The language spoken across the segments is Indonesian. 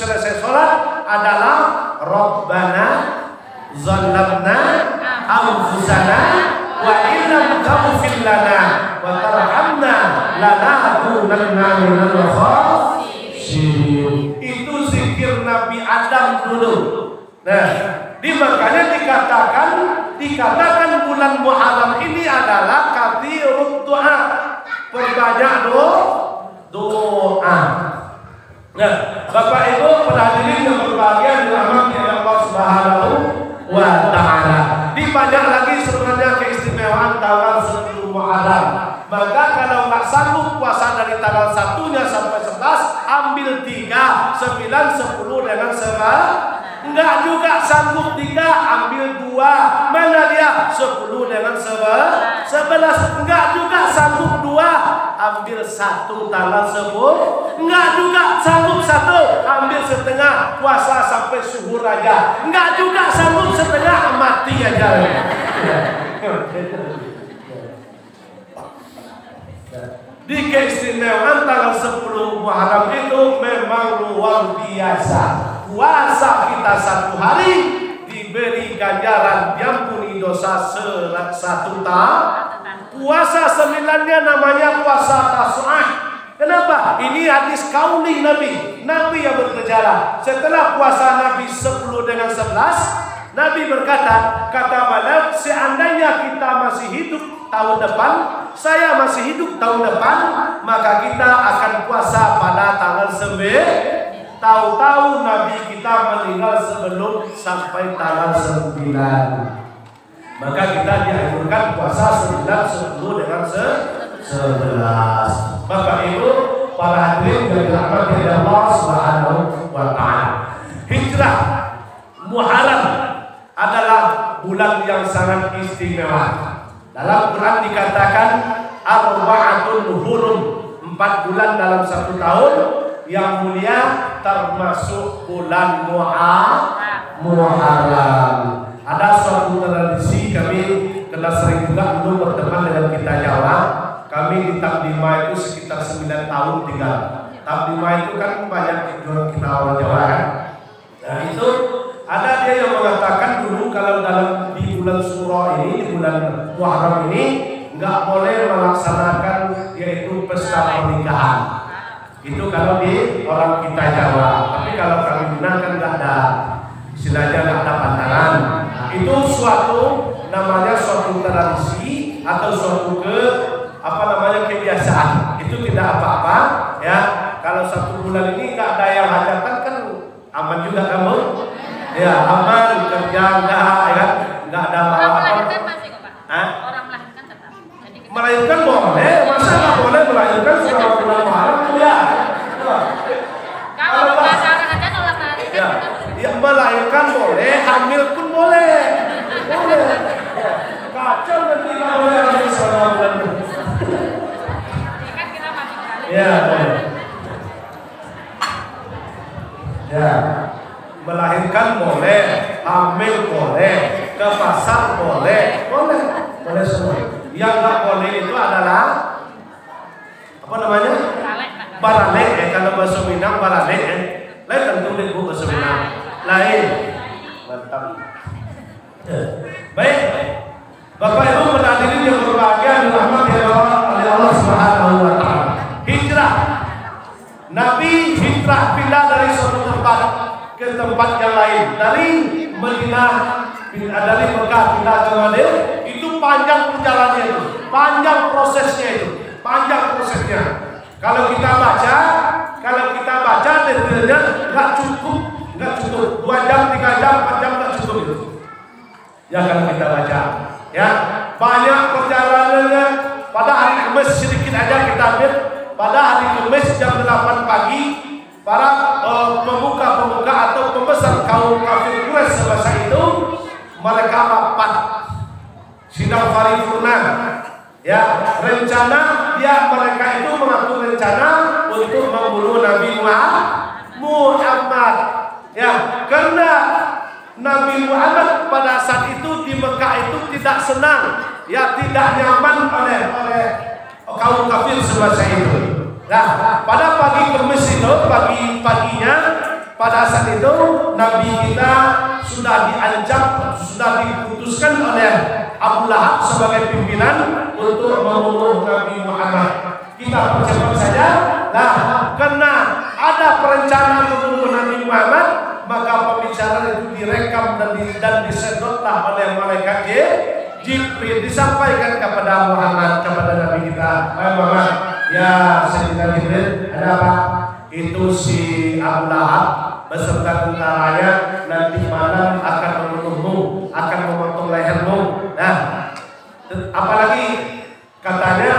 selesai sholat adalah Rabbana zalamna anfusana wa illam taghfir lana wa tarhamna lanakunanna minal khasirin. Itu zikir Nabi Adam dulu. Nah, makanya dikatakan bulan Muharram ini adalah kathirut doa, perbanyak doa. Nah, Bapak Ibu hadirin yang berbahagia dirahmati Allah Subhanahu wa taala. Banyak lagi sebenarnya keistimewaan tanggal 10 Muharram. Maka kalau nggak sanggup puasa dari tanggal 1-nya sampai 11, ambil 3, 9, 10 dengan 11. Enggak juga sanggup 3, ambil 2. Mana dia? 10 dengan 11. Enggak juga sanggup 2, ambil 1 tanggal 10. Enggak juga sanggup 1, ambil setengah, puasa sampai subuh aja. Enggak juga sanggup setengah, mati aja. Di keistimewaan tanggal 10 Muharram itu memang luar biasa. Puasa kita 1 hari diberi ganjaran diampuni dosa 1 tahun. Puasa 9-nya namanya puasa Tasu'ah. Kenapa? Ini hadis kauli Nabi yang berkejaran. Setelah puasa Nabi 10 dengan 11, Nabi berkata, kata beliau, seandainya kita masih hidup tahun depan, saya masih hidup tahun depan, maka kita akan puasa pada tanggal 9. Tahu-tahu Nabi kita meninggal sebelum sampai tanggal 9. Maka kita dianjurkan puasa 9, 10 dengan 11. Bapak Ibu, para hadirin yang dirahmati Allah Subhanahu wa taala. Hijrah Muharram adalah bulan yang sangat istimewa. Dalam Quran dikatakan arba'atun hurum, 4 bulan dalam 1 tahun yang mulia, termasuk bulan Muharram. Ada suatu tradisi, kami kena sering juga dulu berteman dengan kita Jawa. Kami di Tabdima itu sekitar 9 tahun tinggal. Tabdima itu kan banyak kita orang Jawa kan. Nah itu ada dia yang mengatakan dulu kalau di bulan Suro ini, di bulan Muharram ini nggak boleh melaksanakan yaitu pesta pernikahan. Itu kalau di orang kita Jawa. Tapi kalau kami Minang kan nggak ada, istilahnya nggak ada pantangan. Nah, itu namanya suatu tradisi atau suatu kebiasaan. Itu tidak apa-apa ya. Kalau 1 bulan ini nggak ada yang hajatan kan aman juga kamu. Ya aman, kerja nggak ada orang melahirkan masih kok Pak? Orang melahirkan tetap. Melahirkan boleh, masa nggak boleh melahirkan selama bulan Muharram ya? Kalau pacaran aja nolak melahirkan. Ya melahirkan boleh, hamil pun boleh. Kacau nanti kalau hamil selama bulan Muharram. Kan kita masih balik. Ya boleh. Ya. Melahirkan boleh, hamil boleh, ke pasar boleh semua. Yang nggak boleh itu adalah apa namanya? Baralek. Kalau bahasa Minang baralek. Lain tentu di bahasa Minang. Lain. Mantap. Baik, Bapak Ibu hadirin yang berbahagia dirahmati oleh Allah Subhanahu wa taala. Hijrah. Nabi hijrah pindah dari suatu tempat ke tempat yang lain, dari Madinah, dari Mekah pindah ke Madinah. Itu panjang perjalanannya, itu panjang prosesnya, kalau kita baca detailnya nggak cukup 2 jam, 3 jam, 4 jam nggak cukup itu ya. Kalau kita baca ya banyak perjalanannya. Pada hari Kamis sedikit aja kita ambil. Pada hari Kamis jam 8 pagi para pemuka atau pembesar kaum kafir Quraisy semasa itu mereka rapat sidang paripurna ya, rencana mereka itu mengatur rencana untuk membunuh Nabi Muhammad ya, karena Nabi Muhammad pada saat itu di Mekah itu tidak senang ya, tidak nyaman oleh kaum kafir semasa itu. Nah, pada pagi Kamis itu, paginya pada saat itu Nabi kita sudah diancam, sudah diputuskan oleh Abu Lahab sebagai pimpinan untuk membunuh Nabi Muhammad. Kita percepat saja. Nah, karena ada perencanaan membunuh Nabi Muhammad, maka pembicaraan itu direkam dan disedotlah oleh malaikat Jibril, disampaikan kepada Muhammad, kepada Nabi kita. Muhammad, ya Sayyidina Jibril, ada apa? Itu si Abu Lahab beserta tentaranya nanti malam akan membunuhmu, akan memotong lehermu. Nah, apalagi katanya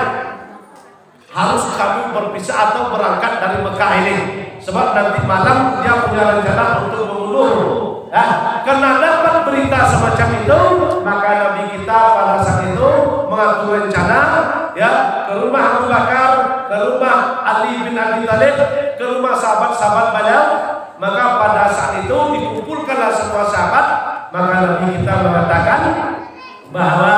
harus kamu berpisah atau berangkat dari Mekah ini, sebab nanti malam dia punya rencana untuk membunuhmu. Nah, karena dapat berita semacam itu, maka Nabi kita pada saat itu mengatur rencana, ya, ke rumah Abu Bakar, ke rumah Ali bin Abi Thalib, ke rumah sahabat-sahabat beliau. Maka pada saat itu dikumpulkanlah semua sahabat. Maka Nabi kita mengatakan bahwa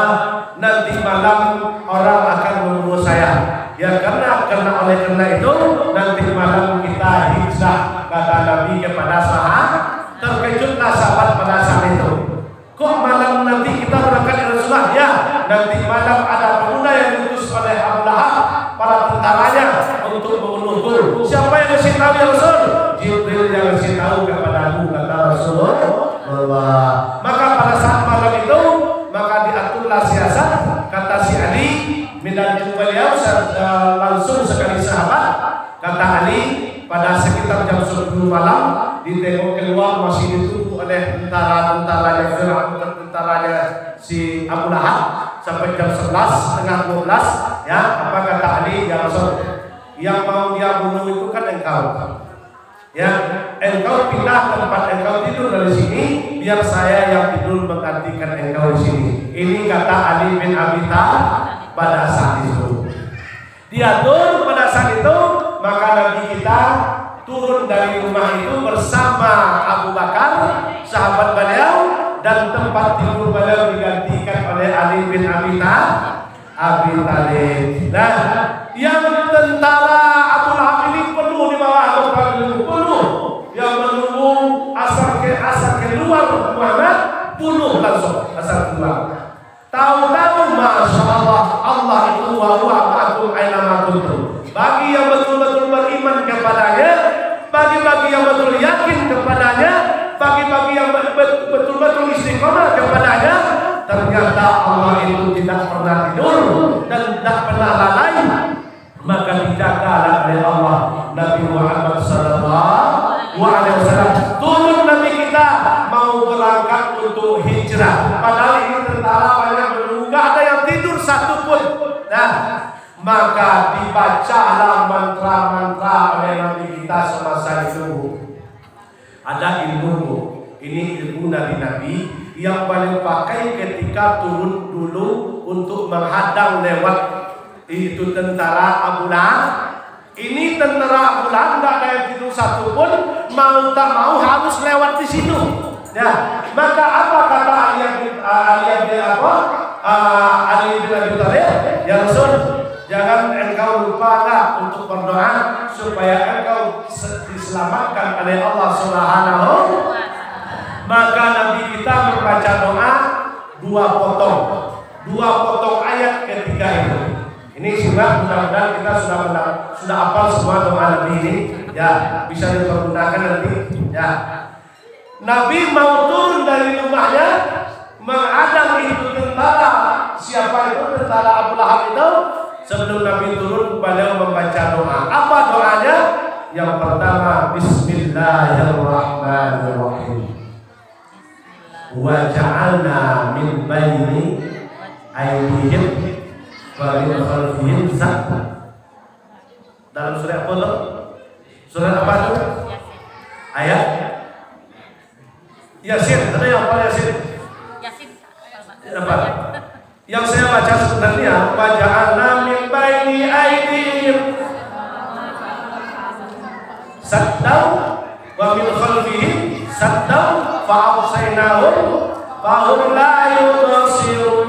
nanti malam orang akan membunuh saya. Ya, karena oleh karena itu nanti malam kita hijrah, kata Nabi kepada sahabat. Terkejutlah sahabat pada saat itu. Kok malam nanti kita berangkat ya Rasulullah? Ya, nanti malam ada pemuda yang diutus oleh Abu Lahab, para tentaranya untuk membunuhku. Siapa yang kasih tahu ya Rasul? Jibril yang kasih tahu kepadaku, kata Rasulullah. Maka pada saat malam itu, maka diaturlah siasat. Kata si Ali, menantu beliau langsung sekali sahabat. Kata Ali, pada sekitar jam 10 malam ditengok keluar masih ditunggu oleh tentara-tentaranya Fir'aun, tentaranya si Abu Lahab sampai jam 11, setengah 12. Ya, apa kata Ali? Ya Rasul, yang mau dia bunuh itu kan engkau. Ya, engkau pindah tempat engkau tidur dari sini, biar saya yang tidur menggantikan engkau di sini. Ini kata Ali bin Abi Thalib pada saat itu. Diatur pada saat itu, maka Nabi kita turun dari rumah itu bersama Abu Bakar, sahabat beliau, dan tempat tidur beliau digantikan oleh Ali bin Abi Thalib. Nah, yang tentara Abu Lahab ini penuh di bawah Abu Bakar, penuh. Yang menunggu asal keluar Muhammad, bunuh langsung asal keluar. Tahu-tahu, masya Allah, Allah itu wa ma'akum aina ma kuntum. Bagi yang betul-betul beriman kepadanya, bagi yang betul yakin kepadanya, bagi yang betul-betul istiqomah kepadanya, ternyata Allah itu tidak pernah tidur dan tidak pernah lalai. Maka dijagalah oleh Allah Nabi Muhammad sallallahu alaihi wasallam. Turun Nabi kita mau berangkat untuk hijrah. Padahal ini tentara banyak menunggu, nggak ada yang tidur satupun. Nah, maka dibacalah mantra-mantra oleh Nabi kita semasa itu. Ada ilmu, ini ilmu Nabi-Nabi yang paling pakai ketika turun dulu untuk menghadang lewat itu tentara Abu Lahab. Ini tentara Abu Lahab nggak ada yang tidur satupun, mau tak mau harus lewat di situ. Ya, maka apa kata Ali bin Abi Thalib? Ya Rasul, jangan engkau lupalah untuk berdoa supaya engkau diselamatkan oleh Allah Subhanahu. Maka Nabi kita membaca doa dua potong ayat ketika itu. Ini sudah mudah-mudahan kita sudah hafal semua doa Nabi ini. Ya, bisa dipergunakan nanti. Ya. Nabi mau turun dari rumahnya menghadang itu tentara. Siapa itu tentara Abu Lahab itu? Sebelum Nabi turun, beliau membaca doa. Apa doanya? Yang pertama, Bismillahirrahmanirrahim. Wa ja'alna min baini aydihim wa min khalfihim sadda. Dalam surah apa itu? Surah apa itu? Ayat Yasin. Ada yang apa Yasin? Yasin. Apa? Yang saya baca sebenarnya wa ja'alna min baini aydihim sadda wa min khalfihim sadda fa'awsaynahum fahum la yubsirun.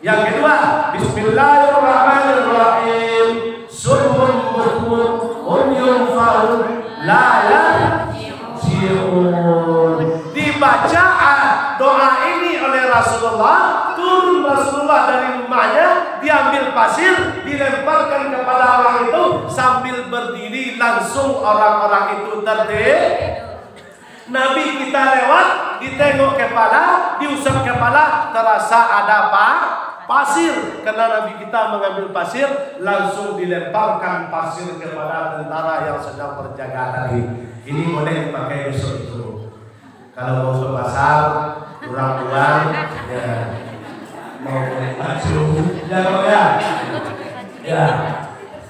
Yang kedua, Bismillahirrahmanirrahim. Summun bukmun umyun fahum la dibaca doa ini oleh Rasulullah, turun Rasulullah dari rumahnya, diambil pasir, dilemparkan kepada orang itu, sambil berdiri langsung orang-orang itu tertidur. Nabi kita lewat, ditengok kepala, diusap kepala, terasa ada pasir. Karena Nabi kita mengambil pasir, langsung dilemparkan pasir kepada tentara yang sedang berjaga tadi. Ini boleh dipakai besok itu. Kalau mau ke pasar, kurang uang, ya mau beli baju,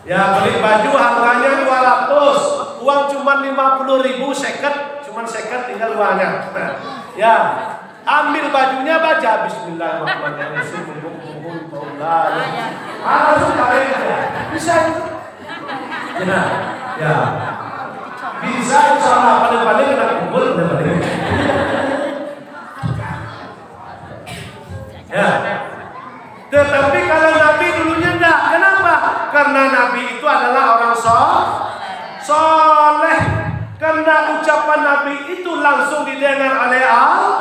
ya beli baju harganya 200, uang cuma 50.000 seket. Cuman seket tinggal uangnya. Ya, ambil bajunya, baca Bismillahirrahmanirrahim. Langsung kalian bisa itu. Ya, bisa insyaallah. Paling-paling kena kumpul paling. Ya. Tetapi kalau Nabi dulunya enggak. Kenapa? Karena Nabi itu adalah orang soleh. Karena ucapan Nabi itu langsung didengar oleh Allah,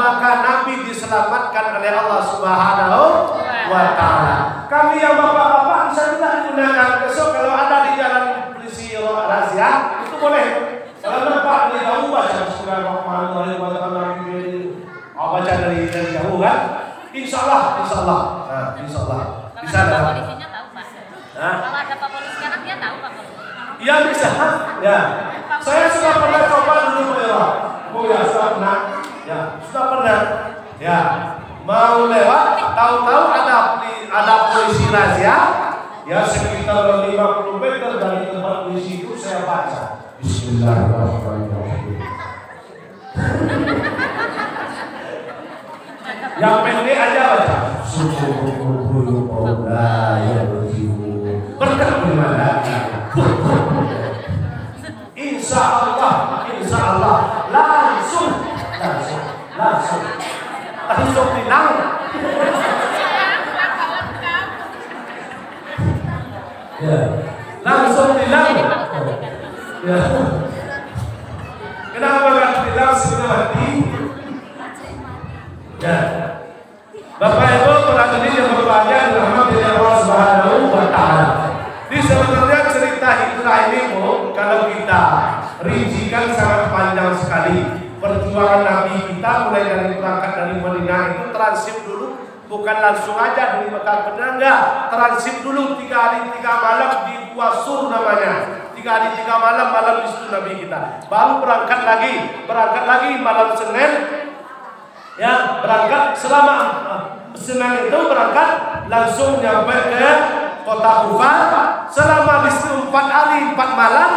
maka Nabi diselamatkan oleh Allah Subhanahu wa Ta'ala. Kami yang bapak-bapak bisa juga digunakan besok kalau ada di jalan polisi rahasia, itu boleh. Kalau bapak dari jauh baca Bismillahirrahmanirrahim, baca dari jauh kan? Insyaallah. Nah, insyaallah. Bisa ada polisinya tahu Pak. Kalau ada Pak polisi kan dia tahu Pak polisi. Iya bisa. Ya. Saya sudah pernah coba dulu Pak. Oh ya, sudah pernah. Ya, sudah pernah. Ya. Mau lewat, tahu-tahu ada polisi razia. Ya, sekitar 50 meter dari tempat polisi itu saya baca Bismillahirrahmanirrahim. Yang pendek aja baca. Berkat gimana? Insya Allah langsung hilang. Ya, langsung hilang. Ya. Kenapa kan hilang sudah mati? Ya. Bapak Ibu perhatian yang berbahagia dirahmati Allah Subhanahu wa Ta'ala. Di sebenarnya cerita hijrah ini Bu, kalau kita rincikan sangat panjang sekali. Perjuangan Nabi kita mulai dari berangkat dari Madinah itu transit dulu, bukan langsung aja dari Mekah ke Madinah, enggak. Transit dulu 3 hari 3 malam di Gua Sur namanya. 3 hari 3 malam di situ Nabi kita. Baru berangkat lagi malam Senin. Ya, berangkat selama Senin itu berangkat langsung nyampe ke kota Kufah. Selama di situ 4 hari 4 malam,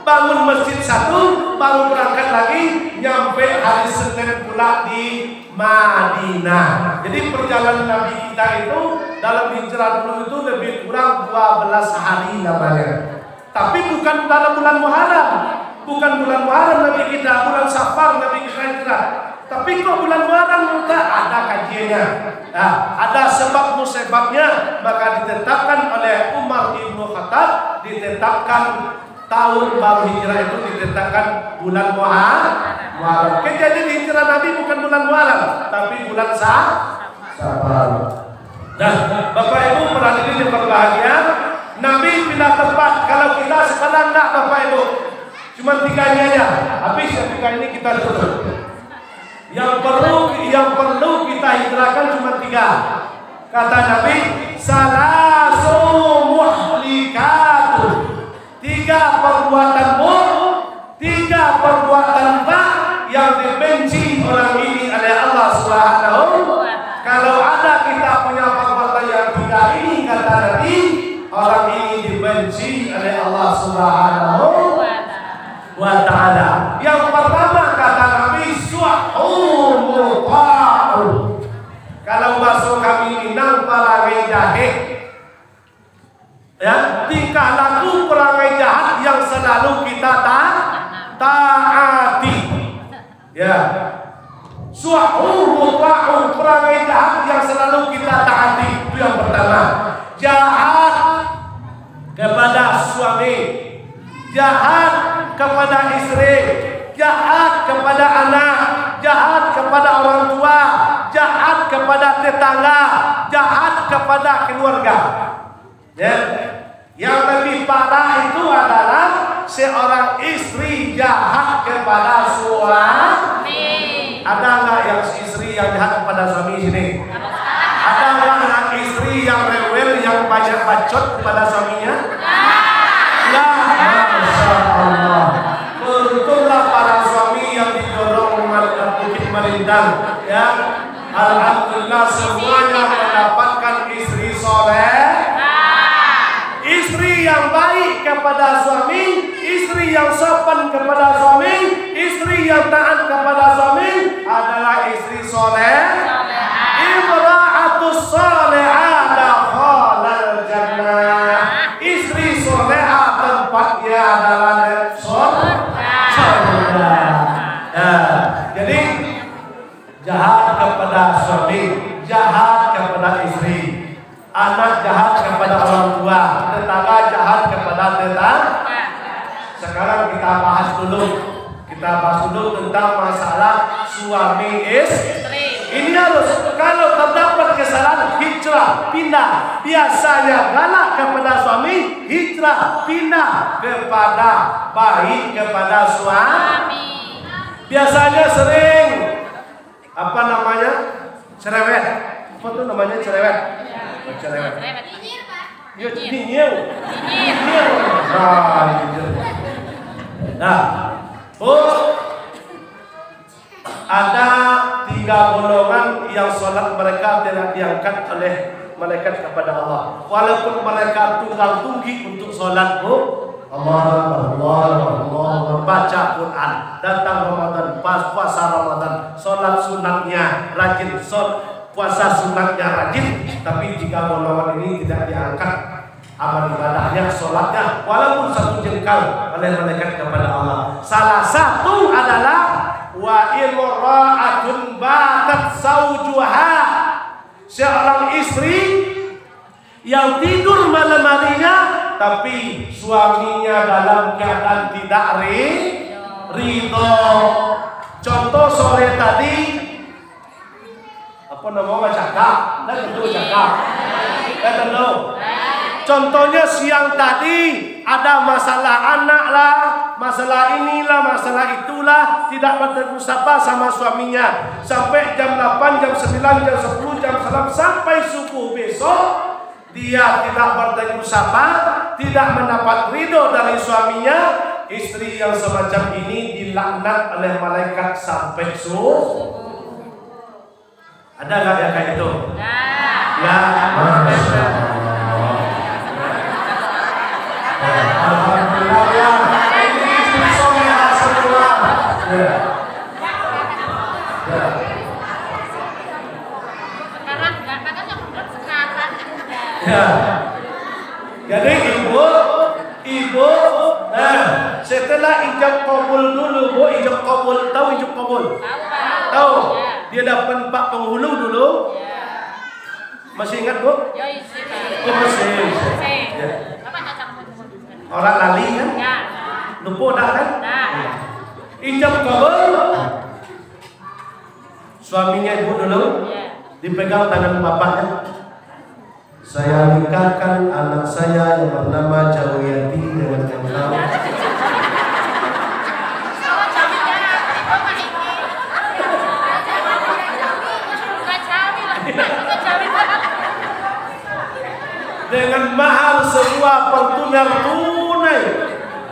bangun masjid 1, baru berangkat lagi nyampe hari Senin pula di Madinah. Jadi perjalanan Nabi kita itu dalam hijrah dulu itu lebih kurang 12 hari namanya. Tapi bukan dalam bulan Muharram. Bukan bulan Muharram Nabi kita, bulan Safar Nabi kita hijrah. Tapi kok bulan Muharram ada kajiannya. Nah, ada sebab-musababnya, maka ditetapkan oleh Umar Ibnu Khattab, ditetapkan tahun baru hijrah itu ditetapkan bulan Muharram. Kejadian hijrah Nabi bukan bulan Muharram, tapi bulan Safar. Nah, Bapak Ibu perhatian yang berbahagia, Nabi pindah tempat. Kalau kita sekarang enggak Bapak Ibu, cuma 3 aja. Habis yang 3 ini kita tutup. Yang perlu kita hijrahkan cuma 3. Kata Nabi, salasu muhlikatun. 3 perbuatanmu, 3 perbuatan yang dibenci orang ini oleh Allah Subhanahu. Kalau ada kita punya perbuatan yang 3 ini, kata Nabi, orang ini dibenci oleh Allah Subhanahu wa Ta'ala. Yang pertama kata Nabi, kalau masuk kami Minang perangai jahe, ya, tingkah laku perangai jahat yang selalu kita taati, ya, perangai jahat yang selalu kita taati. Itu yang pertama. Jahat kepada suami, jahat kepada istri, jahat kepada anak, jahat kepada orang tua, jahat kepada tetangga, jahat kepada keluarga. Ya. Yang lebih parah itu adalah seorang istri jahat kepada suami. Ada nggak yang istri yang jahat kepada suami sini? Ada nggak yang istri yang rewel, yang banyak bacot kepada suaminya? Ya, Masya Allah. Beruntunglah para suami yang didorong Bukit Merindang. Ya, alhamdulillah semuanya mendapatkan istri soleh. Istri yang baik kepada suami, istri yang sopan kepada suami, istri yang taat kepada suami adalah istri soleh. Imra'atus solehah dakhalal jannah. Istri solehah tempatnya adalah surga. Ya, jadi jahat kepada suami, jahat kepada istri. Anak jahat kepada orang tua, tetangga jahat kepada tetangga. Sekarang kita bahas dulu tentang masalah suami istri. Ini harus, kalau terdapat kesalahan, hijrah, pindah. Biasanya galak kepada suami, hijrah, pindah kepada baik kepada suami. Biasanya sering cerewet. Apa tuh namanya cerewet? Cerewet. Nyinyir. Nah, ada 3 golongan yang sholat mereka tidak diangkat oleh malaikat kepada Allah. Walaupun mereka tunggal tunggi untuk sholat, Allah baca Quran, datang Ramadan, puasa Ramadan, sholat sunatnya rajin, puasa sunatnya rajin, tapi 3 golongan ini tidak diangkat amal ibadahnya, sholatnya, walaupun 1 jengkal oleh malaikat kepada Allah. Salah satu adalah wa imra'atun batat zawjuha, seorang istri yang tidur malam harinya tapi suaminya dalam keadaan tidak ridho. Contoh sore tadi apa namanya cakap, dan itu cakap, contohnya siang tadi ada masalah anak lah, masalah inilah, masalah itulah, tidak bertegur sapa sama suaminya sampai jam 8, jam 9, jam 10, jam 11 sampai subuh besok. Dia tidak bertegur sapa, tidak mendapat ridho dari suaminya. Istri yang semacam ini dilaknat oleh malaikat sampai subuh. Ada nggak yang kayak itu? Ya, Masya Allah. Alhamdulillah ya. Ini istri solehah semua. Ya. Ya. Jadi ibu, setelah ijab kabul dulu, Bu, ijab kabul, tahu ijab kabul? Tahu? Dia dapat 4 penghulu dulu. Masih ingat, Bu? Masih. Ya. Orang lali kan? Lupa dah kan? Ijab kabul. Suaminya ibu dulu, dipegang tangan bapaknya. Saya nikahkan anak saya yang bernama Jawiyati dengan engkau. Dengan mahar sebuah pertunangan tunai.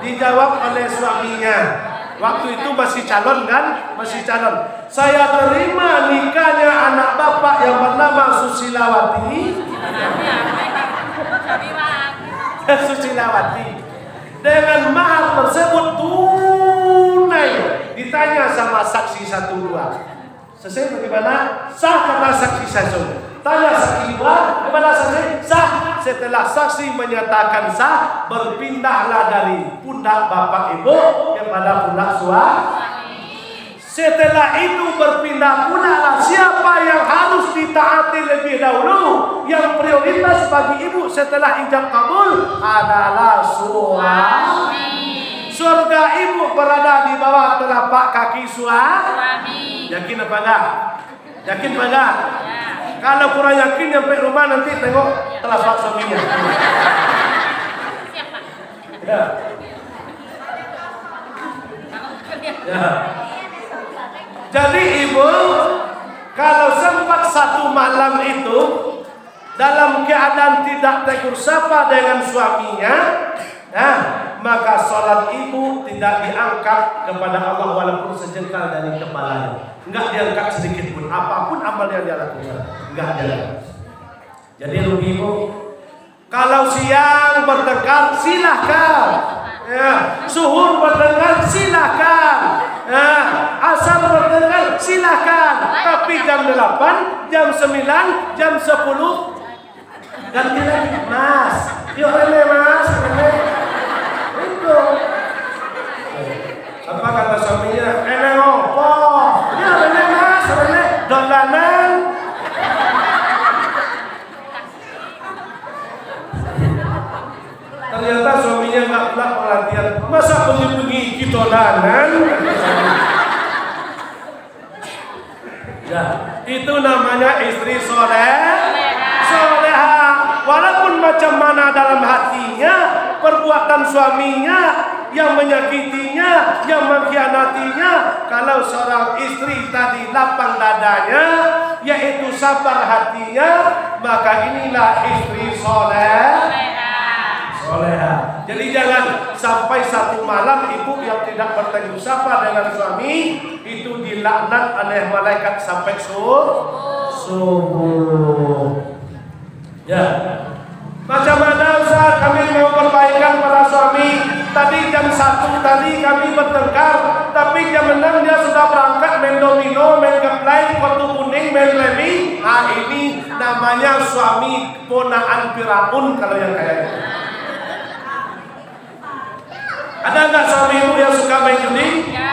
Dijawab oleh suaminya. Waktu itu masih calon kan? Masih calon. Saya terima nikahnya anak bapak yang bernama Susilawati. Susilawati. Dengan mahar tersebut tunai. Ditanya sama saksi 1, 2. Selesai bagaimana? Sah kata saksi 1. Tanya saksi 2, bagaimana saksi? Sah. Setelah saksi menyatakan sah, berpindahlah dari pundak bapak ibu kepada pundak suami. Setelah itu berpindah pula siapa yang harus ditaati lebih dahulu. Yang prioritas bagi ibu setelah ijab kabul adalah suami. Surga ibu berada di bawah telapak kaki Suami. Yakin apa enggak? Yakin apa enggak? Ya. Kalau kurang yakin sampai rumah nanti tengok telapak suaminya. Siap, Pak. Ya. Ya. Jadi ibu, kalau sempat satu malam itu dalam keadaan tidak tegur sapa dengan suaminya, nah, maka sholat ibu tidak diangkat kepada Allah walaupun sejengkal dari kepalanya. Enggak diangkat sedikit pun, apapun amal yang dia lakukan, enggak diangkat. Jadi ibu, kalau siang bertengkar silahkan, ya, zuhur bertengkar silahkan, ya, asar bertengkar silahkan, tapi jam 8, jam 9, jam 10 ganti lagi, Mas. Yuk Rene, Mas, Rene. Itu. Apa kata suaminya? Rene opo? Ya Rene, Mas, Rene dolanan. Ternyata suaminya nggak pula perhatian. Masa bengi-bengi kita dolanan? Ya, itu namanya istri soleha. Walaupun macam mana dalam hatinya, perbuatan suaminya yang menyakitinya, yang mengkhianatinya, kalau seorang istri tadi lapang dadanya, yaitu sabar hatinya, maka inilah istri soleha. Jadi jangan sampai satu malam ibu yang tidak bertegur sapa dengan suami itu dilaknat oleh malaikat sampai subuh. Ya. Macam mana Ustaz kami mau perbaikan para suami? Tadi jam 1 tadi kami bertengkar, tapi jam 6 dia sudah berangkat main domino, main geplay, kartu kuning, main remi. Nah ini namanya suami ponaan Firaun kalau yang kayak gitu. Ada nggak suami ibu yang suka main judi? Ya.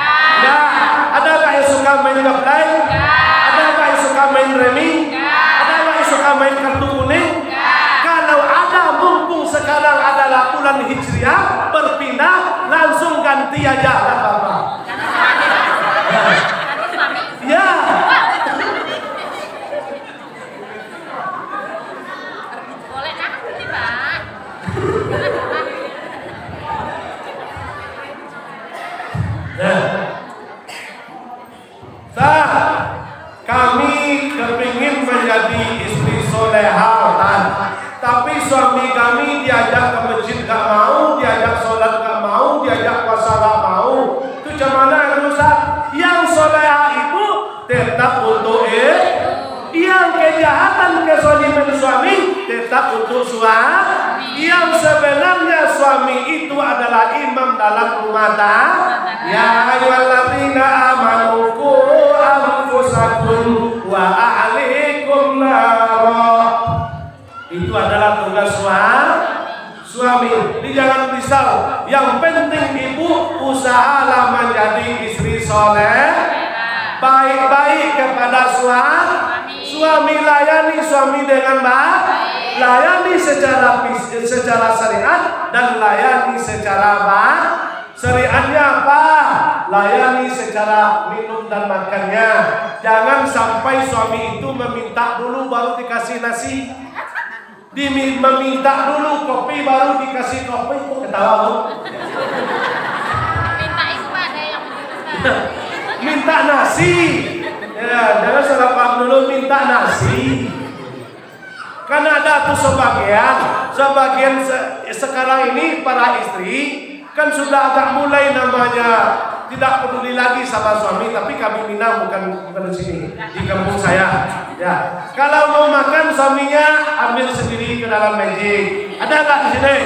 Ada nggak yang suka main geplay? Ya. Ada nggak yang suka main remi? Ya. Ada nggak yang suka main kartu kuning? Kalau ada, mumpung sekarang adalah bulan Hijriah, berpindah, langsung ganti aja, lah Bapak. Ya. Boleh nanti, Pak. Kami kepingin menjadi istri solehah, tapi suami kami diajak ke masjid gak mau, diajak sholat gak mau, diajak puasa gak mau. Itu macam mana itu Ustaz? Yang solehah itu tetap untuk yang kejahatan kezaliman suami tetap untuk suami. Yang sebenarnya suami itu adalah imam dalam rumah tangga. Ya ayyuhalladzina amanu qu anfusakum wa ahlikum nar. Itu adalah tugas suami. Jadi jangan risau. Yang penting ibu usahalah menjadi istri soleh, baik-baik kepada suami, layani suami dengan baik, layani secara syariat dan layani secara baik. Syariatnya apa? Layani secara minum dan makannya. Jangan sampai suami itu meminta dulu baru dikasih nasi. Meminta dulu kopi baru dikasih kopi. Ketawa bu? Minta itu ada yang minta nasi. Ya, jangan salah paham dulu minta nasi. Karena ada tuh sebagian sekarang ini para istri kan sudah agak mulai namanya tidak peduli lagi sama suami, tapi kami Minang bukan di sini, di kampung saya. Ya, kalau mau makan suaminya ambil sendiri ke dalam meja. Ada nggak di sini?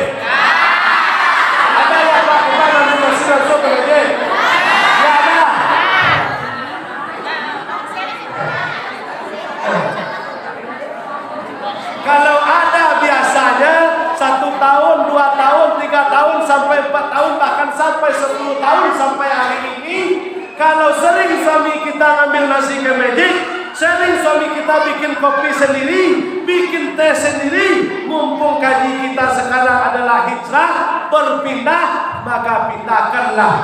Ada nggak Pak? Kita nanti masih langsung ke meja. Ya ada. Kalau ada biasanya 1 tahun, 2 tahun, 3 tahun, sampai 4 tahun, bahkan sampai 10 tahun sampai hari ini. Kalau sering suami kita ngambil nasi ke meja, sering suami kita bikin kopi sendiri, bikin teh sendiri. Mumpung kaji kita sekarang adalah hijrah, berpindah, maka pindahkanlah.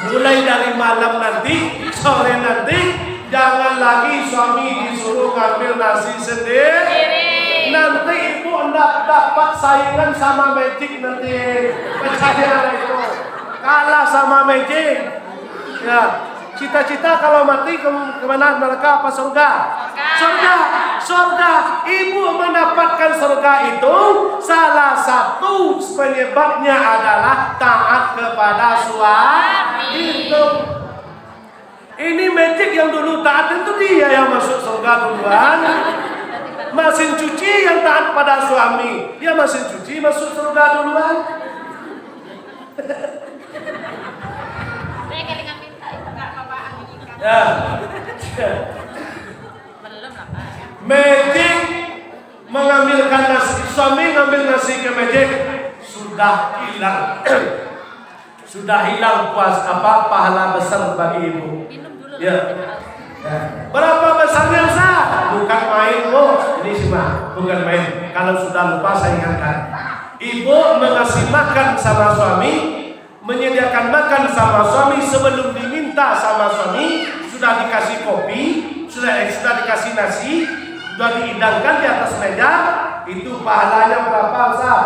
Mulai dari malam nanti, sore nanti, jangan lagi suami disuruh ngambil nasi sendiri. Nanti ibu hendak dapat saingan sama Magic nanti. Percaya itu. Kalah sama Magic. Ya, cita-cita kalau mati kemana? Neraka apa surga? Surga. Ibu mendapatkan surga itu salah satu penyebabnya adalah taat kepada suami. Ini Magic yang dulu taat itu dia yang masuk surga duluan. Mesin cuci yang taat pada suami, ya mesin cuci masuk surga duluan. Ya. Magic mengambilkan nasi, suami ngambil nasi ke Magic, sudah hilang. Sudah hilang pahala besar bagi ibu. Ya. Berapa besarnya sah? Bukan main, ini sih mah, bukan main. Kalau sudah lupa saya ingatkan. Ibu mengasih makan sama suami, menyediakan makan sama suami sebelum diminta sama suami, sudah dikasih kopi, sudah dikasih nasi, sudah dihidangkan di atas meja, itu pahalanya berapa Ustaz?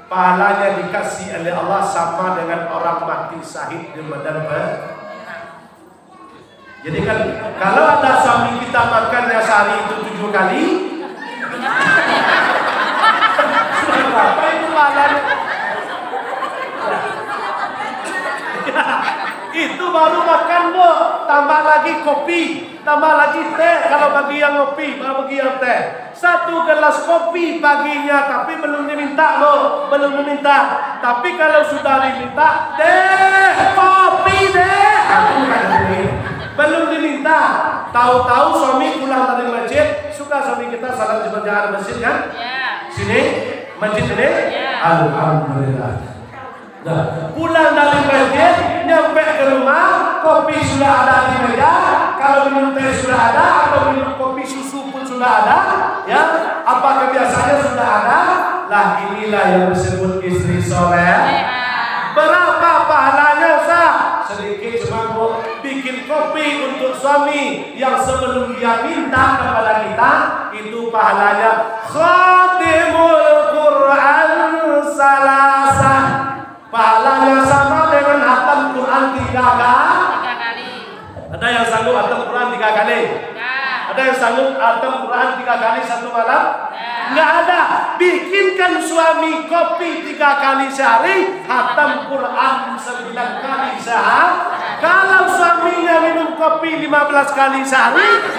Pahalanya dikasih oleh Allah sama dengan orang mati syahid di medan perang. Jadi kan kalau ada suami kita makannya sehari itu 7 kali, berapa itu pahalanya? Itu baru makan Bu, tambah lagi kopi, tambah lagi teh kalau bagi yang ngopi, kalau bagi yang teh. 1 gelas kopi paginya, tapi belum diminta Bu, belum diminta. Tapi kalau sudah diminta, teh, kopi deh. Aku bukan ini. Belum diminta, tahu-tahu suami pulang dari masjid, suka suami kita salam jemaah masjid kan? Ya. Sini, masjid ini? Ya. Alhamdulillah. Nah, pulang dari masjid, nyampe ke rumah, kopi sudah ada di meja, kalau minum teh sudah ada, atau minum kopi susu pun sudah ada, ya, apa kebiasaannya sudah ada, lah inilah yang disebut istri soleh. Berapa pahalanya Ustaz? Sedikit cuma Bu, bikin kopi untuk suami yang sebelum dia minta kepada kita, itu pahalanya khatimul Quran salasa. Pahalanya sama dengan hatam Quran 3 kali. Ada yang sanggup hatam Quran 3 kali? Ada yang sanggup hatam Quran 3 kali satu malam? Nggak ada. Bikinkan suami kopi 3 kali sehari, hatam Quran 9 kali sehari. Kalau suaminya minum kopi 15 kali sehari,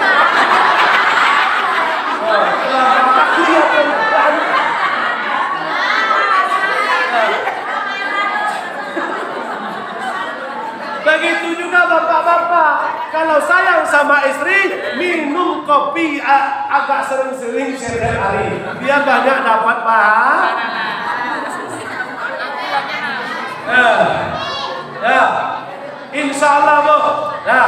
begitu juga bapak-bapak, kalau sayang sama istri, minum kopi agak sering-sering setiap hari, biar banyak dapat pahala. Ya, insya Allah Bu. Nah,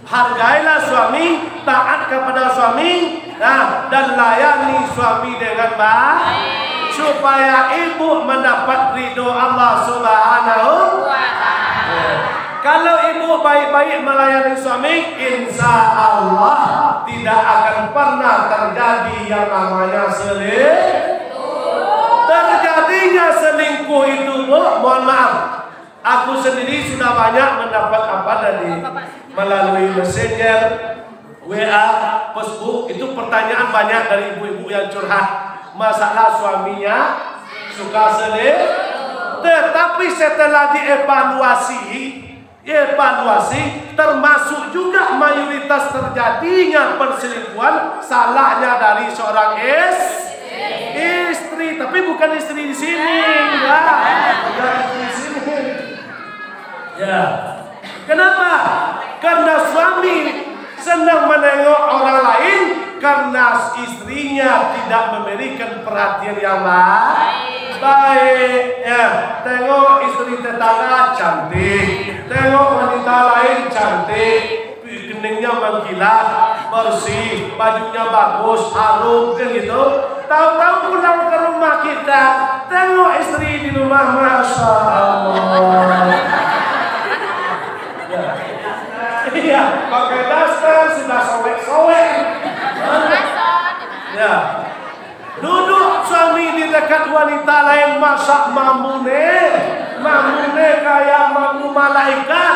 hargailah suami, taat kepada suami, nah, dan layani suami dengan baik, supaya ibu mendapat ridho Allah Subhanahu wa Ta'ala. Kalau ibu baik-baik melayani suami, insya Allah tidak akan pernah terjadi yang namanya selingkuh. Terjadinya selingkuh itu Bu, mohon maaf, aku sendiri sudah banyak mendapat apa dari melalui Messenger, WA, Facebook, itu pertanyaan banyak dari ibu-ibu yang curhat masalah suaminya suka selingkuh. Tetapi setelah dievaluasi, termasuk juga mayoritas terjadinya perselingkuhan salahnya dari seorang istri, tapi bukan istri di sini, ya, bukan istri di sini. Ya, kenapa? Karena suami senang menengok orang lain karena istrinya tidak memberikan perhatian yang baik. Ya, tengok istri tetangga cantik, tengok wanita lain cantik, geningnya mengkilat, bersih, bajunya bagus, harum, kan gitu. Tahu-tahu pulang ke rumah rumah kita, tengok istri di rumah, masya Allah. Ya. Iya, pakai daster sudah sowek-sowek. Ya. Duduk suami di dekat wanita lain masak mamune kayak mamu malaikat.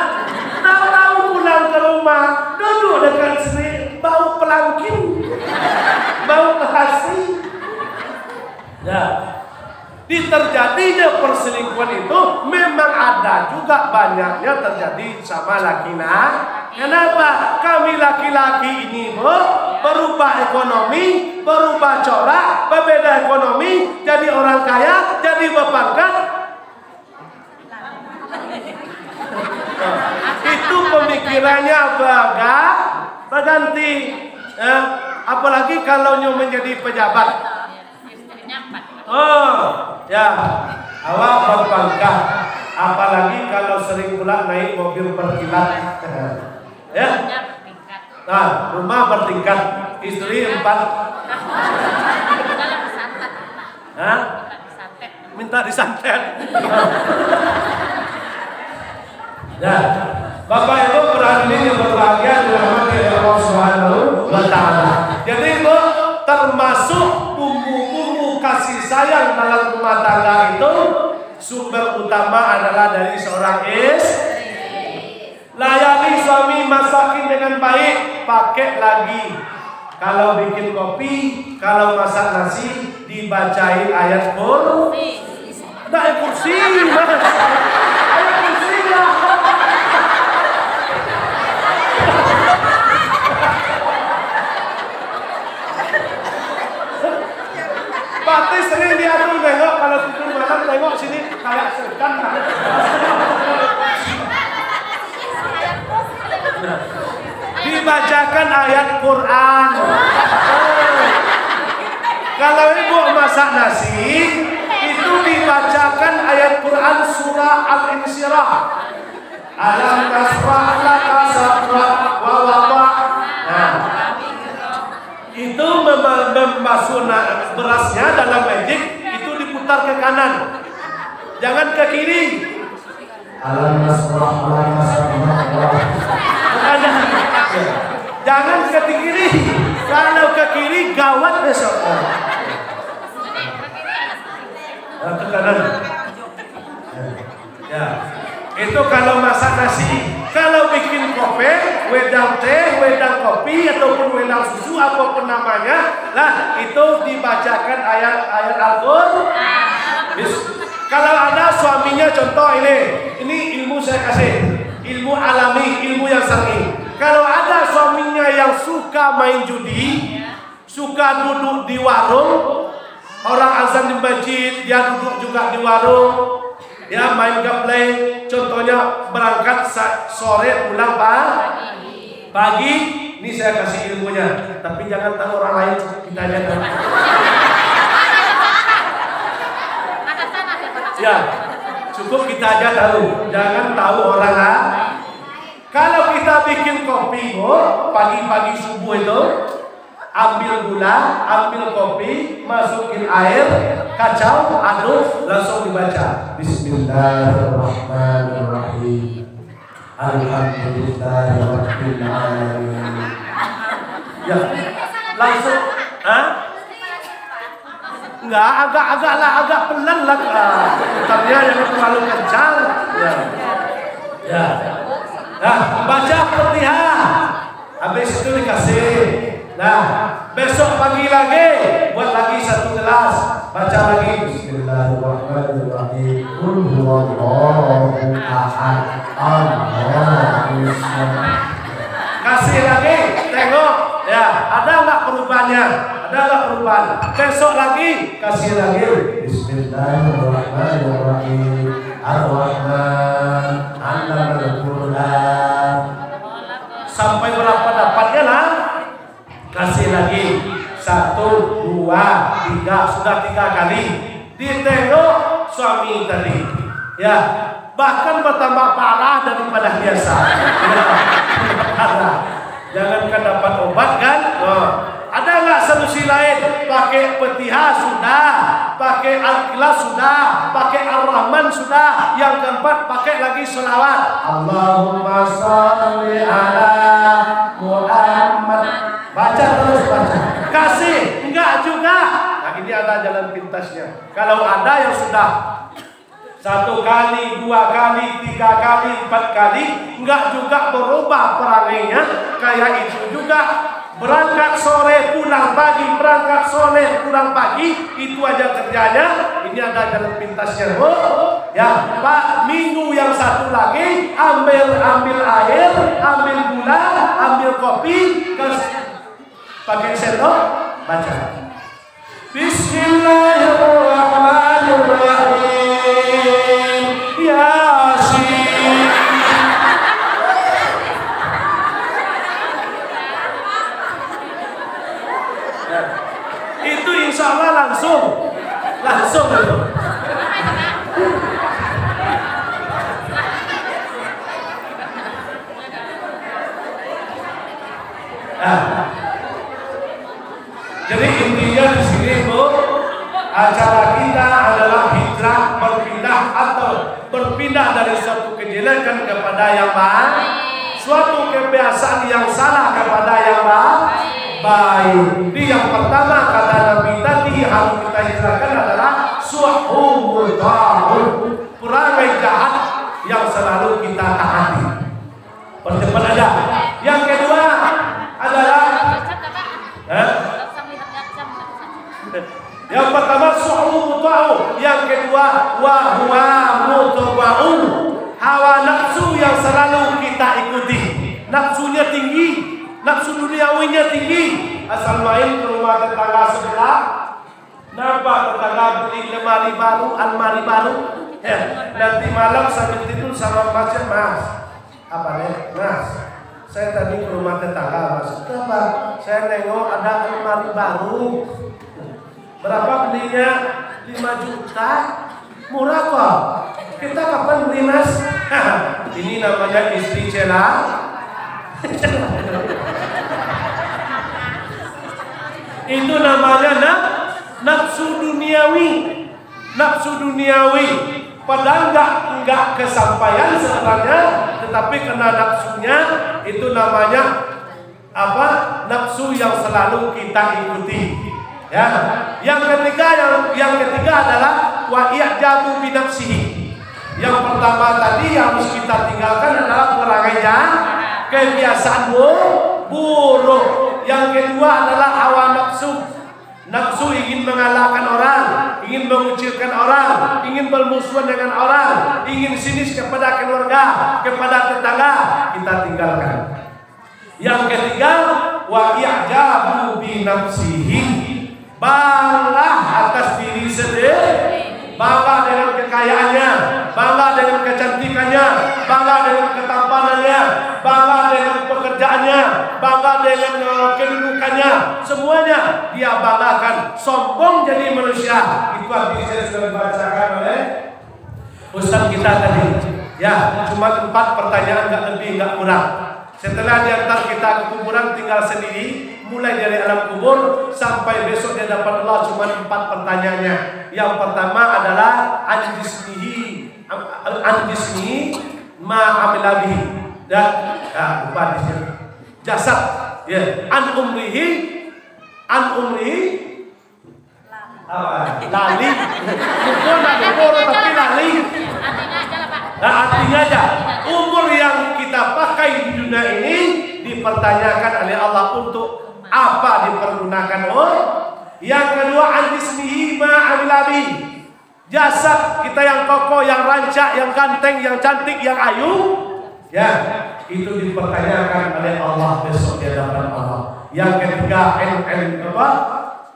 Tahu-tahu pulang ke rumah, duduk dekat istri, bau pelangkin, bau terasi. Ya. Di terjadinya perselingkuhan itu memang ada juga banyaknya terjadi sama laki-laki. Kenapa? Kami laki-laki ini berubah ekonomi, berubah corak, berbeda ekonomi, jadi orang kaya, jadi berpangkat. Itu pemikirannya berganti. Apalagi kalau menjadi pejabat. Oh, ya, awak berpangkat. Apalagi kalau sering pula naik mobil berkilat. Ya. Nah, rumah bertingkat, istri 4. Hah? Minta disantet. Ya, Bapak Ibu hadirin yang berbahagia dirahmati Allah Subhanahu wa taala. Jadi Bu, termasuk bumbu-bumbu kasih sayang dalam rumah tangga itu sumber utama adalah dari seorang istri. Layani suami masakin dengan baik, pakai lagi. Kalau bikin kopi, kalau masak nasi, dibacain ayat kursi. Ayat kursi, ayat kursi lah. Pati sering diatur tengok kalau tidur malam tengok sini kayak setan. Dibacakan ayat Quran. Kalau ibu masak nasi, itu dibacakan ayat Quran surah Al-Insyirah. Alam nasrah laka sadrak wa wada'. Nah, itu memasuk berasnya dalam magic itu diputar ke kanan, jangan ke kiri. Alam nasrah laka sadrak. Jangan ke kiri. Kalau ke kiri gawat besok. Ke kanan. Ya. Itu kalau masak nasi. Kalau bikin kopi, wedang teh, wedang kopi ataupun wedang susu apapun namanya, lah itu dibacakan ayat-ayat Al-Qur'an. Kalau ada suaminya, contoh ini ilmu saya kasih, ilmu alami, ilmu yang syar'i. Kalau ada suaminya yang suka main judi, suka duduk di warung, orang azan di masjid, dia duduk juga di warung, dia main gaplay, contohnya berangkat sore pulang pagi. Ini saya kasih ilmunya, tapi jangan tahu orang lain, kita aja tahu. Ya, cukup kita aja tahu, jangan tahu orang lain. Kalau kita bikin kopi, pagi-pagi subuh itu, ambil gula, ambil kopi, masukin air, kacau, aduk, langsung dibaca. Bismillahirrahmanirrahim. Alhamdulillahirabbil alamin. Ya, langsung, enggak, agak pelan lah. Putarnya yang terlalu kencang. Ya. Nah, baca Fatihah. Habis itu dikasih. Nah, besok pagi lagi buat lagi 1 gelas. Baca lagi Bismillahirrahmanirrahim. Qul huwallahu ahad. Allahu samad. Kasih lagi, tengok. Ya, ada enggak perubahannya? Ada enggak perubahan? Besok lagi, kasih lagi Bismillahirrahmanirrahim. Ar-Rahman, Allamal Quran. Sampai berapa dapatnya lah? Kasih lagi 1, 2, 3, sudah 3 kali. Ditengok suami tadi, ya, bahkan bertambah parah daripada biasa. Jangankan dapat obat kan? Ada nggak solusi lain? Pakai Fatihah sudah. pakai Al-Ikhlas sudah, pakai Ar-Rahman sudah. Yang keempat pakai lagi selawat. Allahumma sholli ala Muhammad. Baca terus baca. Kasih enggak juga. Nah ini ada jalan pintasnya. Kalau ada yang sudah 1 kali, 2 kali, 3 kali, 4 kali, enggak juga berubah perangainya. Kayak itu juga. Berangkat sore pulang pagi, berangkat sore pulang pagi, itu aja kerjanya. Ini ada jalan pintasnya. Ya, Pak, minggu yang satu lagi ambil air, ambil gula, ambil kopi, pakai sendok, baca. Bismillahirrahmanirrahim. Yasin. Itu insya Allah langsung itu. Jadi intinya di sini Bu, acara kita adalah hijrah, berpindah dari suatu kejelekan kepada yang baik, suatu kebiasaan yang salah kepada yang baik. Jadi yang pertama kata Nabi tadi harus kita hijrahkan adalah suhumul ta'un, perangai jahat yang selalu kita taati. Percepat aja. Yang kedua adalah yang pertama suhumul ta'un, yang kedua wa huwa mutba'un, hawa nafsu yang selalu kita ikuti. Nafsunya tinggi, nafsu duniawinya tinggi. Asal main ke rumah tetangga sebelah, nampak tetangga beli almari baru, ya, nanti malam sambil tidur sama pasien, Mas, apa nih, Mas, saya tadi ke rumah tetangga, Mas, kenapa? Saya nengok ada almari baru, berapa belinya? 5 juta, murah kok. Kita kapan beli, Mas? Ini namanya istri cela. Itu namanya nafsu duniawi. Padahal enggak kesampaian sebenarnya, tetapi karena nafsunya itu namanya apa? Nafsu yang selalu kita ikuti. Ya. Yang ketiga adalah wa i'jabu bi nafsihi. Yang pertama tadi yang harus kita tinggalkan adalah perangainya, kebiasaan buruk. Yang kedua adalah hawa nafsu. Nafsu ingin mengalahkan orang, ingin mengucilkan orang, ingin bermusuhan dengan orang, ingin sinis kepada keluarga, kepada tetangga, kita tinggalkan. Yang ketiga, wa i'jabu bi nafsihi, bangga atas diri sendiri, bangga dengan kekayaannya, bangga dengan kecantikannya, bangga dengan ketampanannya, bangga dengan pekerjaannya, bangga dengan kedudukannya, semuanya dia banggakan. Sombong jadi manusia. Itu artinya saya sudah dibacakan oleh Ustaz kita tadi. Ya, cuma 4 pertanyaan, nggak lebih, nggak kurang. Setelah diantar kita ke kuburan tinggal sendiri, mulai dari alam kubur sampai besok dia dapat Allah, cuma 4 pertanyaannya. Yang pertama adalah anjismihi ma amila bihi. Dan lupa di sini. Jasad, ya. An umrihi lali. Bukan tapi lali. Artinya aja umur yang kita pakai di dunia ini dipertanyakan oleh Allah untuk apa dipergunakan. Yang kedua anjismihi ma amila bihi. Jasad kita yang kokoh, yang rancak, yang ganteng, yang cantik, yang ayu, ya, itu dipertanyakan oleh Allah besok di hadapan Allah. Yang ketiga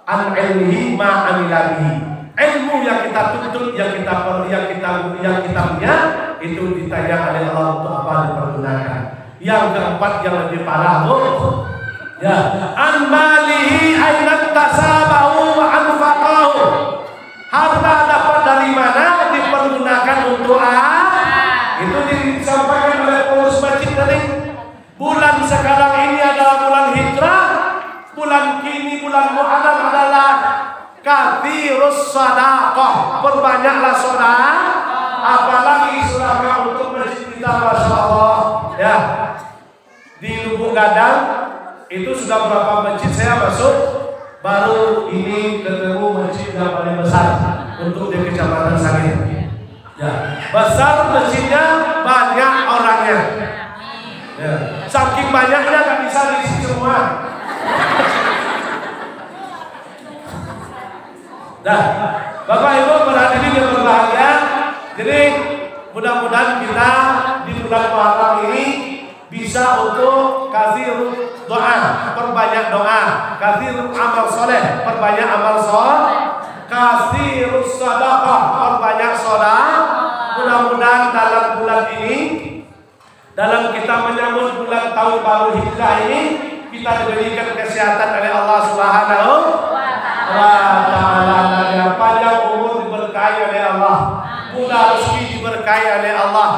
an-ilmihi ma amila bihi. Ilmu yang kita tuntut, yang kita punya, itu ditanya oleh Allah untuk apa dipergunakan. Yang keempat yang lebih parah, ya, an malihi aina tasabahu wa anfaqahu. Harta dapat dari mana, dipergunakan untuk itu disampaikan oleh pengurus masjid tadi. Bulan sekarang ini adalah bulan hijrah. Bulan Muharram adalah kathirus shadaqah, perbanyaklah sedekah. Apalagi surah untuk masjid kita, masya Allah ya. Di Lubuk Gadang itu sudah berapa masjid saya masuk, baru ini ketemu masjid yang paling besar untuk di Kecamatan Sangir ya. Besar masjidnya, banyak orangnya ya. Saking banyaknya gak bisa diisi semua. Nah, Bapak Ibu berhadirin yang berbahagia, jadi mudah-mudahan kita di bulan Muharram ini bisa untuk kasih doa, perbanyak doa, kasih amal soleh, perbanyak amal soleh, kasih sedekah, perbanyak sedekah. Mudah-mudahan dalam bulan ini, dalam kita menyambut bulan tahun baru Hijrah ini, kita diberikan kesehatan oleh Allah Subhanahu wa Ta'ala, dan panjang umur diberkahi oleh Allah, mudah rezeki diberkahi oleh Allah.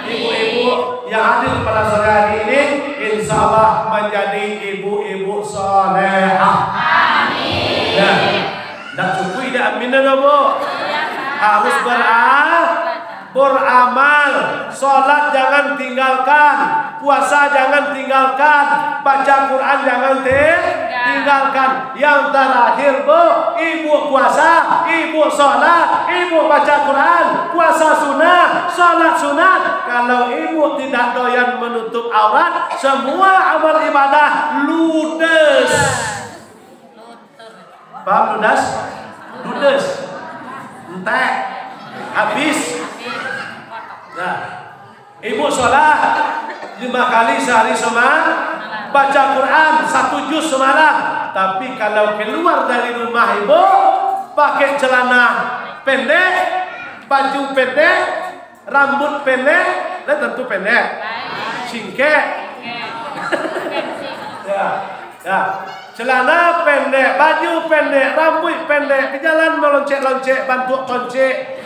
Ibu-ibu yang hadir pada sore hari ini, insya Allah menjadi ibu-ibu salehah. Amin. Ya, tidak cukup tidak amin ya Bu. Harus beramal, sholat jangan tinggalkan, puasa jangan tinggalkan, baca Quran jangan tinggalkan. Yang terakhir Bu, ibu puasa, ibu sholat, ibu baca Quran, puasa sunat, sholat sunat. Kalau ibu tidak doyan menutup aurat, semua amal ibadah ludes. Paham ludes? Ludes, entek, habis. Nah, ibu sholat 5 kali sehari semalam, baca Quran 1 juz semalam. Tapi kalau keluar dari rumah ibu pakai celana pendek, baju pendek, rambut pendek, dan tentu pendek, singket. Ya, celana pendek, baju pendek, rambut pendek, di jalan meloncek-loncek, bantu loncek.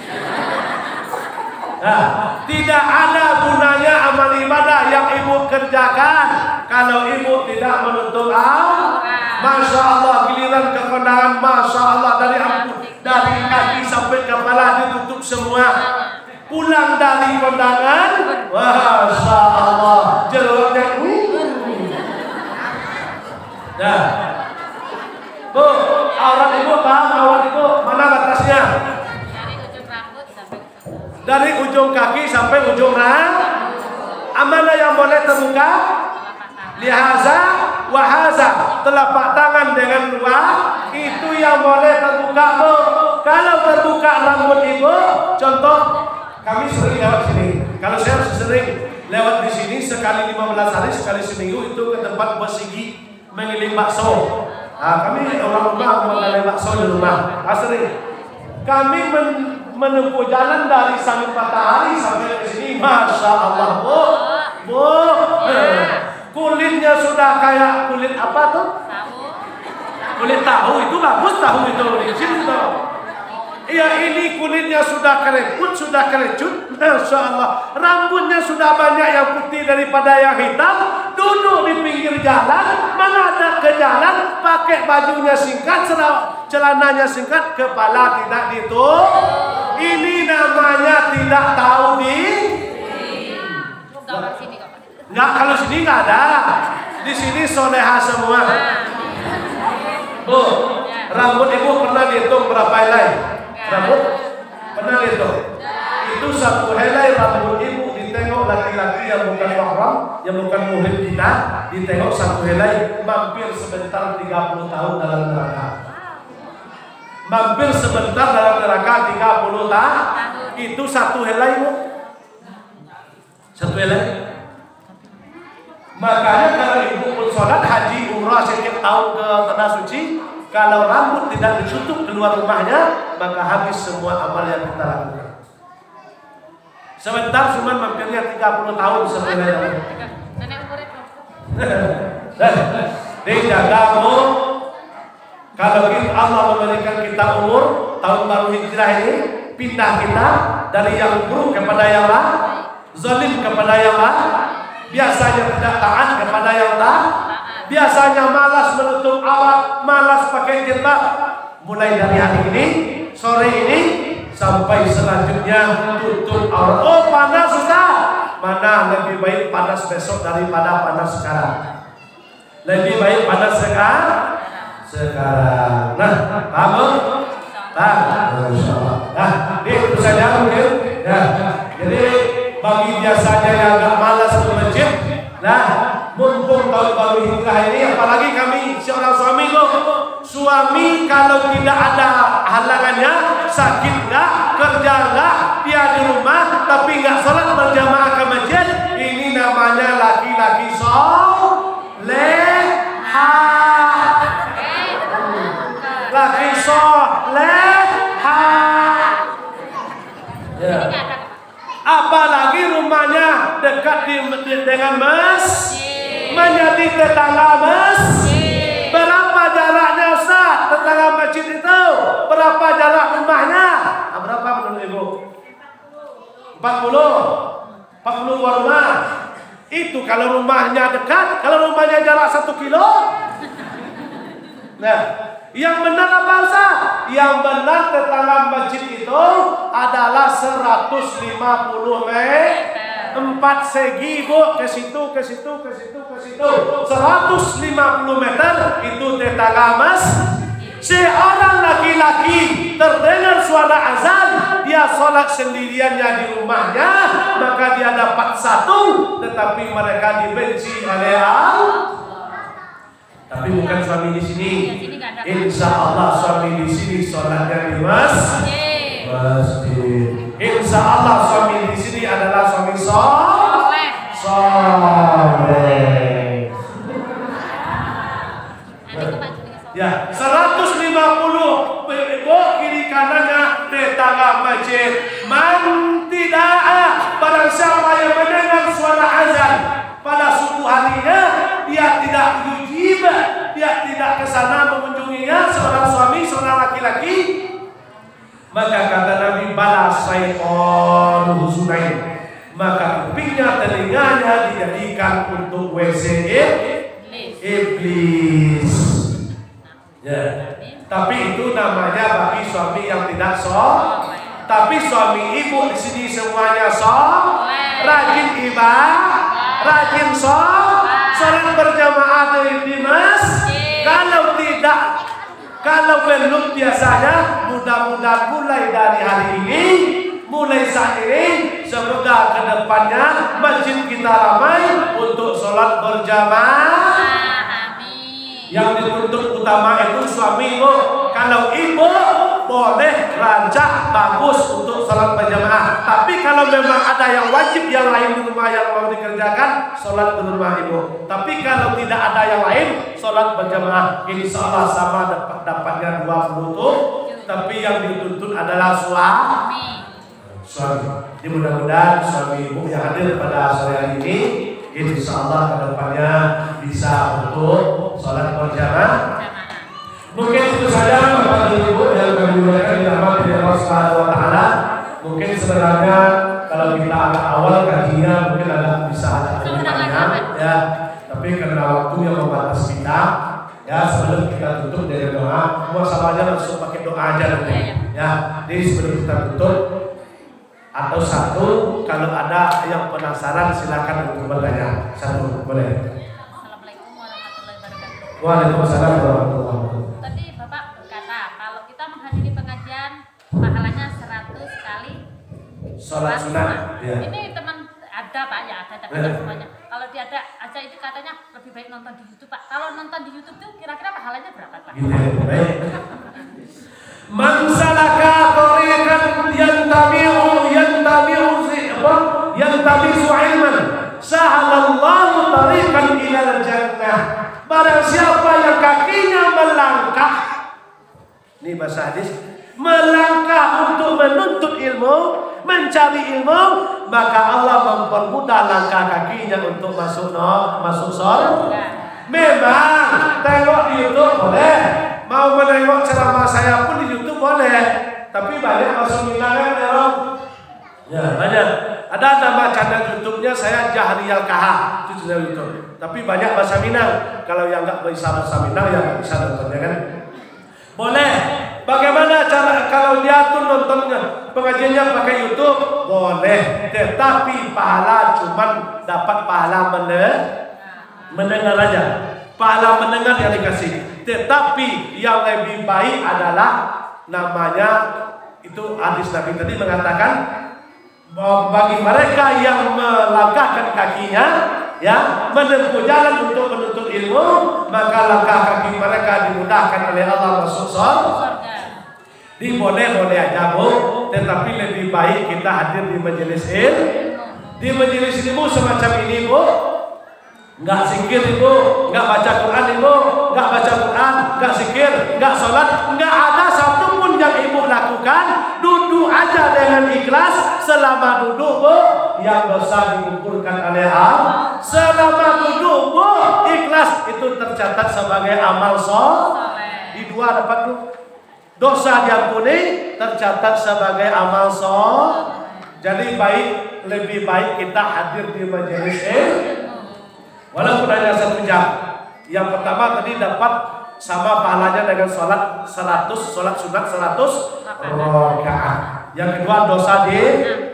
Nah, tidak ada gunanya amal ibadah yang ibu kerjakan kalau ibu tidak menutup aurat. Masya Allah, giliran kekondangan, masya Allah, dari kaki sampai kepala ditutup semua. Pulang dari kondangan, masya Allah, jerawatnya. Nah, Bu, aurat ibu paham? Aurat ibu mana batasnya? Dari ujung kaki sampai ujung rambut. Mana yang boleh terbuka? Lihaza wahaza, telapak tangan dengan luar itu yang boleh terbuka Bu. Kalau terbuka rambut ibu, contoh kami sering lewat sini. Kalau saya sering lewat di sini sekali 15 hari, sekali seminggu itu ke tempat bos gigi mengiling bakso. Nah, kami orang rumah mengiling bakso di rumah. Sering kami menempuh jalan dari Sangir Matahari sampai ke sini, masya Allah Bu, kulitnya sudah kayak kulit apa tuh? Kulit tahu. Itu bagus tahu itu di sini tuh. Iya, ini kulitnya sudah kerecut, masya Allah. Rambutnya sudah banyak yang putih daripada yang hitam. Duduk di pinggir jalan, menghadap ke jalan, pakai bajunya singkat, celananya singkat, kepala tidak ditutup. Ini namanya tidak tahu Nggak, kalau sini nggak ada. Di sini soleha semua. Bu, rambut ibu pernah dihitung berapa helai? Rambut pernah dihitung? Itu 1 helai rambut ibu ditengok laki-laki yang bukan mahram, yang bukan muhrim kita, ditengok 1 helai, mampir sebentar 30 tahun dalam neraka. Mampir sebentar dalam neraka 30 tahun. Itu 1 helai Bu. 1 helai. Makanya kalau ibu pun sholat, haji, umrah setiap tahun ke tanah suci, kalau rambut tidak ditutup keluar rumahnya, maka habis semua amal yang kita lakukan. Sebentar cuma mampirnya 30 tahun sebenarnya. Dijaga Bu. Kalau Allah memberikan kita umur tahun baru Hijrah ini, pindah kita dari yang buruk kepada yang baik, zalim kepada yang baik, biasanya tidak taat kepada yang taat, biasanya malas menutup aurat, malas pakai jilbab. mulai dari hari ini, sore ini sampai selanjutnya tutup aurat. Oh panas sudah, mana lebih baik panas besok daripada panas sekarang? Lebih baik panas sekarang. Nah, paham? Nah, itu saja mungkin. Ya, jadi bagi biasanya yang agak malas ke masjid, nah, mumpung tahun baru hijrah ini, apalagi kami seorang suami kok, suami kalau tidak ada halangannya, sakit enggak, kerja enggak, dia di rumah tapi enggak sholat berjamaah ke masjid, ini namanya laki-laki soleha. Laki soleha. Ya. Apalagi rumahnya dekat dengan masjid, menjadi tetangga masjid. Berapa jaraknya Ustaz? Tetangga masjid itu berapa jarak rumahnya? Berapa menurut Ibu? 40 rumah. Itu kalau rumahnya dekat, kalau rumahnya jarak 1 kilo. Nah, yang benar apa Ustaz? Yang benar tetangga masjid itu adalah 150 meter. 4 segi Bu, ke situ, ke situ, ke situ, ke situ. 150 meter itu tetangga masjid. Seorang laki-laki terdengar suara azan, dia sholat sendiriannya di rumahnya, maka dia dapat 1, tetapi mereka dibenci oleh Allah. Tapi bukan suami di sini. Insya Allah suami di sini sholatnya di masjid. Insya Allah suami di sini adalah suami soleh. Ya, 150 kiri kanannya tetangga masjid. Man tidak barang siapa yang mendengar suara azan pada subuh harinya, dia tidak ujib, dia tidak ke sana mengunjunginya, seorang suami, seorang laki-laki, maka kata Nabi balas syaitan husunain, maka kupingnya, telinganya dijadikan untuk WC iblis. Ya. Tapi itu namanya bagi suami yang tidak soleh. Tapi suami ibu di sini semuanya soleh, rajin ibadah, rajin sholat berjamaah di masjid. Kalau tidak, kalau belum biasanya, mudah-mudahan mulai dari hari ini, mulai saat ini, semoga kedepannya masjid kita ramai untuk sholat berjamaah. Yang dituntut utama itu suami ibu. Kalau ibu boleh rancak bagus untuk sholat berjamaah. Tapi kalau memang ada yang wajib yang lain di rumah yang mau dikerjakan, sholat di rumah ibu. Tapi kalau tidak ada yang lain, sholat berjamaah. Insya Allah sama dapatnya 20 tuh. Tapi yang dituntut adalah suami. Jadi mudah-mudahan suami ibu yang hadir pada sore hari ini, insya Allah kedepannya bisa untuk sholat berjamaah. Mungkin itu saja Bapak Ibu yang kami muliakan dirahmati Allah Subhanahu wa taala. Mungkin sebenarnya kalau kita agak awal kajinya mungkin agak bisa lebih panjang ya. Tapi karena waktu yang membatasi kita, ya sebelum kita tutup dengan doa, semua sama aja langsung pakai doa aja nanti. Ya, jadi sebelum kita tutup atau satu kalau ada yang penasaran silakan untuk bertanya. Satu boleh. Assalamualaikum warahmatullahi wabarakatuh. Waalaikumsalam warahmatullahi wabarakatuh. Tadi Bapak berkata kalau kita menghadiri pengajian pahalanya 100 kali sholat sunat. Ya. Ini teman ada Pak ya, ada tapi tidak semuanya. Kalau dia ada aja itu katanya lebih baik nonton di YouTube Pak. Kalau nonton di YouTube tuh kira-kira pahalanya berapa Pak? Gitu ya, baik. Man salaka tariqan yantami'u ilman sahalallahu tariqan ilal jannah. Barang siapa yang kakinya melangkah, ini bahasa hadis, melangkah untuk menuntut ilmu, mencari ilmu, maka Allah mempermudah langkah kakinya untuk masuk surga. Memang tengok di YouTube boleh, mau menengok ceramah saya pun di YouTube boleh, tapi banyak masuk Minang kan ya banyak. Ada nama channel YouTube-nya saya Jahriyal KH, itu channel YouTube. Tapi banyak bahasa Minang. Kalau yang nggak bisa bahasa Minang ya nggak bisa nontonnya kan. Boleh. Bagaimana cara kalau dia tuh nontonnya pengajiannya pakai YouTube? Boleh, tetapi pahala cuman dapat pahala mendengar aja. Pahala mendengar yang dikasih. Tetapi yang lebih baik adalah namanya itu hadis Nabi tadi mengatakan bahwa bagi mereka yang melangkahkan kakinya ya menempuh jalan untuk menuntut ilmu, maka langkah kaki mereka dimudahkan oleh Allah masuk surga. Boleh aja Bu, tetapi lebih baik kita hadir di majelis ilmu. Di majelis ilmu semacam ini Bu, nggak zikir Ibu, nggak baca Quran Ibu, nggak baca Quran, nggak zikir, nggak sholat, nggak ada satupun yang Ibu lakukan. Duduk aja dengan ikhlas. Selama duduk Bu, yang dosa digugurkan oleh Allah. Selama duduk Bu, ikhlas itu tercatat sebagai amal soleh. Di dua dapat Bu. Dosa diampuni tercatat sebagai amal soleh. Jadi lebih baik kita hadir di majelis walaupun hanya 1 jam. Yang pertama tadi dapat sama pahalanya dengan sholat 100, sholat sunat 100 rakaat. Yang kedua dosa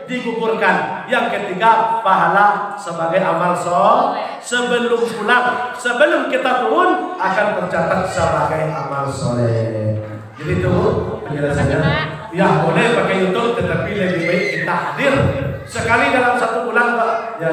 digugurkan. Yang ketiga pahala sebagai amal soleh. Sebelum pulang, sebelum kita turun akan tercatat sebagai amal soleh. Jadi itu penjelasannya. Ya boleh pakai YouTube, tetapi lebih baik kita hadir sekali dalam 1 bulan Pak. Ya